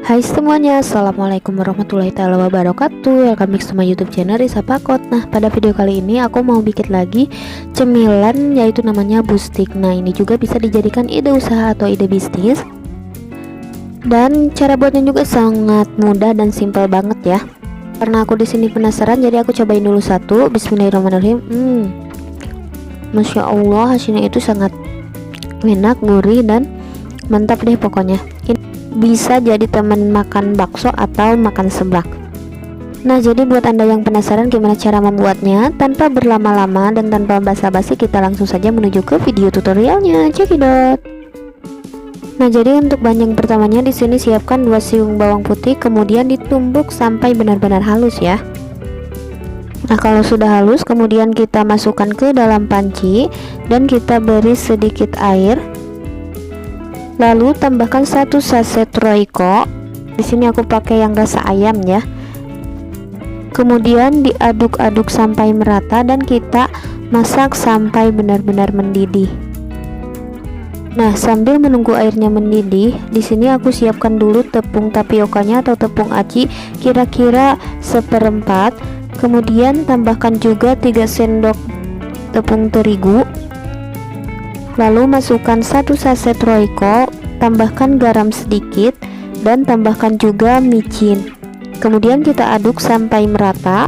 Hai semuanya, assalamualaikum warahmatullahi wabarakatuh. Welcome back to my YouTube channel Risa Pakot. Nah, pada video kali ini aku mau bikin lagi cemilan, yaitu namanya bustik. Nah, ini juga bisa dijadikan ide usaha atau ide bisnis. Dan cara buatnya juga sangat mudah dan simpel banget ya. Karena aku di sini penasaran, jadi aku cobain dulu satu. Bismillahirrahmanirrahim. Masya Allah, hasilnya itu sangat enak, gurih, dan mantap deh pokoknya. Bisa jadi teman makan bakso atau makan seblak. Nah, jadi buat anda yang penasaran gimana cara membuatnya, tanpa berlama-lama dan tanpa basa-basi, kita langsung saja menuju ke video tutorialnya. Cekidot. Nah, jadi untuk bahan yang pertamanya di sini siapkan 2 siung bawang putih, kemudian ditumbuk sampai benar-benar halus ya. Nah, kalau sudah halus, kemudian kita masukkan ke dalam panci dan kita beri sedikit air. Lalu tambahkan 1 saset Royco. Di sini aku pakai yang rasa ayam ya. Kemudian diaduk-aduk sampai merata dan kita masak sampai benar-benar mendidih. Nah, sambil menunggu airnya mendidih, di sini aku siapkan dulu tepung tapiokanya atau tepung aci kira-kira 1/4. Kemudian tambahkan juga 3 sendok tepung terigu. Lalu masukkan 1 saset Royco, tambahkan garam sedikit dan tambahkan juga micin. Kemudian kita aduk sampai merata.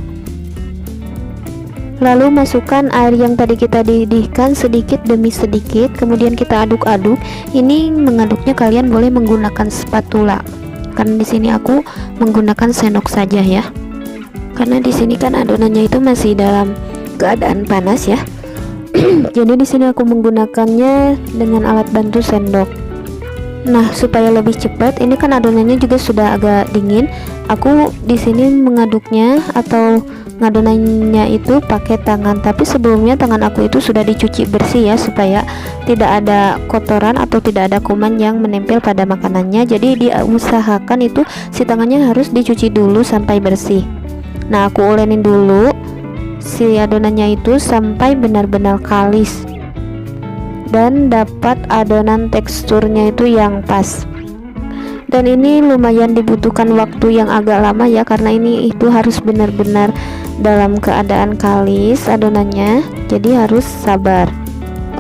Lalu masukkan air yang tadi kita didihkan sedikit demi sedikit, kemudian kita aduk-aduk. Ini mengaduknya kalian boleh menggunakan spatula. Karena di sini aku menggunakan sendok saja ya. Karena di sini kan adonannya itu masih dalam keadaan panas ya. Jadi di sini aku menggunakannya dengan alat bantu sendok. Nah, supaya lebih cepat, ini kan adonannya juga sudah agak dingin. Aku di sini mengaduknya atau ngadonannya itu pakai tangan, tapi sebelumnya tangan aku itu sudah dicuci bersih ya, supaya tidak ada kotoran atau tidak ada kuman yang menempel pada makanannya. Jadi diusahakan itu si tangannya harus dicuci dulu sampai bersih. Nah, aku ulenin dulu si adonannya itu sampai benar-benar kalis dan dapat adonan teksturnya itu yang pas. Dan ini lumayan dibutuhkan waktu yang agak lama ya, karena ini itu harus benar-benar dalam keadaan kalis adonannya, jadi harus sabar.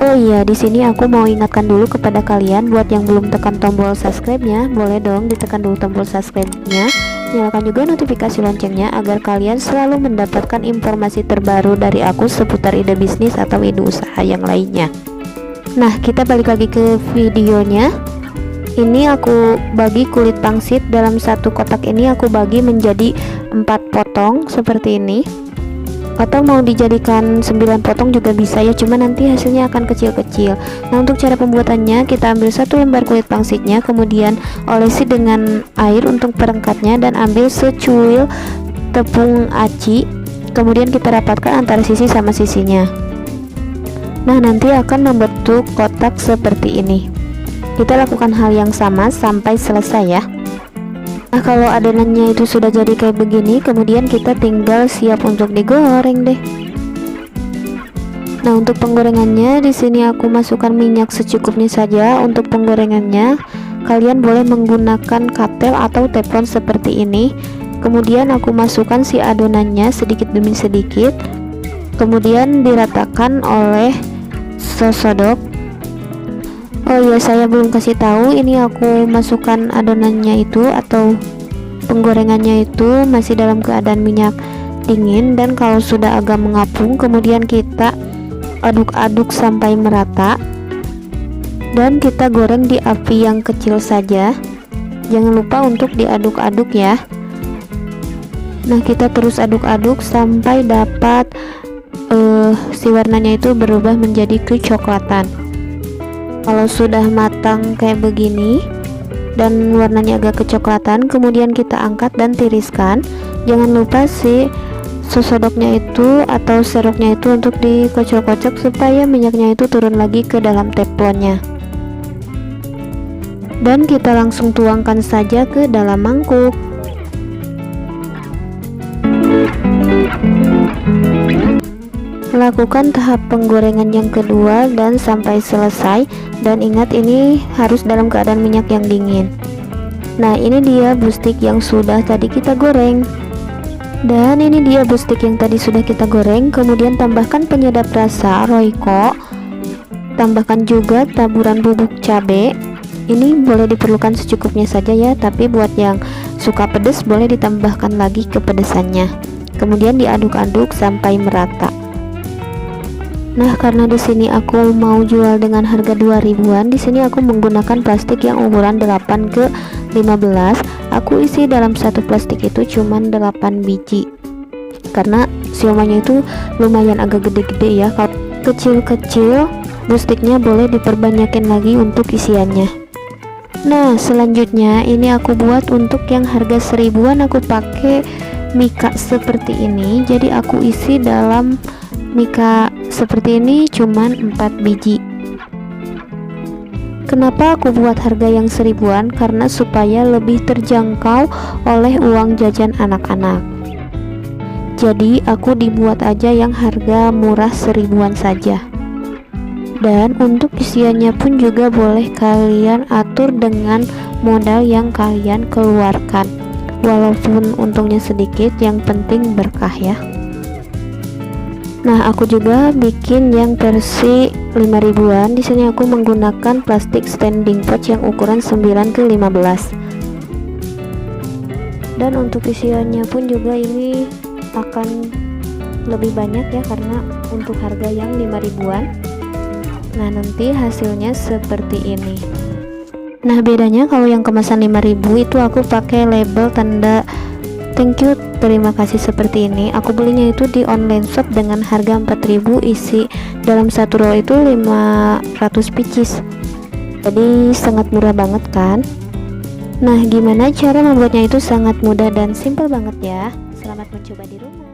Oh iya, di sini aku mau ingatkan dulu kepada kalian buat yang belum tekan tombol subscribe-nya, boleh dong ditekan dulu tombol subscribe-nya. Nyalakan juga notifikasi loncengnya agar kalian selalu mendapatkan informasi terbaru dari aku seputar ide bisnis atau ide usaha yang lainnya. Nah, kita balik lagi ke videonya. Ini aku bagi kulit pangsit dalam satu kotak ini, aku bagi menjadi 4 potong seperti ini. Atau mau dijadikan 9 potong juga bisa ya, cuma nanti hasilnya akan kecil-kecil. Nah, untuk cara pembuatannya, kita ambil 1 lembar kulit pangsitnya, kemudian olesi dengan air untuk perengkatnya dan ambil secuil tepung aci, kemudian kita rapatkan antara sisi sama sisinya. Nah, nanti akan membentuk kotak seperti ini. Kita lakukan hal yang sama sampai selesai ya. Nah, kalau adonannya itu sudah jadi kayak begini, kemudian kita tinggal siap untuk digoreng deh. Nah, untuk penggorengannya di sini aku masukkan minyak secukupnya saja. Untuk penggorengannya kalian boleh menggunakan katel atau teflon seperti ini. Kemudian aku masukkan si adonannya sedikit demi sedikit, kemudian diratakan oleh sosodok. Oh iya, saya belum kasih tahu, ini aku masukkan adonannya itu atau penggorengannya itu masih dalam keadaan minyak dingin, dan kalau sudah agak mengapung kemudian kita aduk-aduk sampai merata dan kita goreng di api yang kecil saja. Jangan lupa untuk diaduk-aduk ya. Nah, kita terus aduk-aduk sampai dapat si warnanya itu berubah menjadi kecoklatan. Kalau sudah matang kayak begini dan warnanya agak kecoklatan, kemudian kita angkat dan tiriskan. Jangan lupa si sosodoknya itu atau seroknya itu untuk dikocok-kocok supaya minyaknya itu turun lagi ke dalam teflonnya. Dan kita langsung tuangkan saja ke dalam mangkuk. Lakukan tahap penggorengan yang kedua dan sampai selesai, dan ingat ini harus dalam keadaan minyak yang dingin. Nah, ini dia bustik yang sudah tadi kita goreng. Dan ini dia bustik yang tadi sudah kita goreng. Kemudian tambahkan penyedap rasa Royco, tambahkan juga taburan bubuk cabai. Ini boleh diperlukan secukupnya saja ya, tapi buat yang suka pedas boleh ditambahkan lagi kepedesannya. Kemudian diaduk-aduk sampai merata. Nah, karena di sini aku mau jual dengan harga 2000-an, di sini aku menggunakan plastik yang ukuran 8 ke 15. Aku isi dalam satu plastik itu cuman 8 biji. Karena siomaynya itu lumayan agak gede-gede ya. Kalau kecil-kecil, bustiknya boleh diperbanyakin lagi untuk isiannya. Nah, selanjutnya ini aku buat untuk yang harga 1000-an, aku pakai mika seperti ini. Jadi aku isi dalam mika seperti ini cuman 4 biji. Kenapa aku buat harga yang 1000-an? Karena supaya lebih terjangkau oleh uang jajan anak-anak. Jadi aku dibuat aja yang harga murah 1000-an saja. Dan untuk isiannya pun juga boleh kalian atur dengan modal yang kalian keluarkan. Walaupun untungnya sedikit, yang penting berkah ya. Nah, aku juga bikin yang versi 5000-an. Di sini aku menggunakan plastik standing pouch yang ukuran 9 ke 15. Dan untuk isiannya pun juga ini akan lebih banyak ya, karena untuk harga yang 5000-an. Nah, nanti hasilnya seperti ini. Nah, bedanya kalau yang kemasan 5000 itu aku pakai label tanda thank you, terima kasih seperti ini. Aku belinya itu di online shop dengan harga 4000, isi dalam satu roll itu 500 pieces. Jadi sangat murah banget kan? Nah, gimana cara membuatnya? Itu sangat mudah dan simple banget ya. Selamat mencoba di rumah.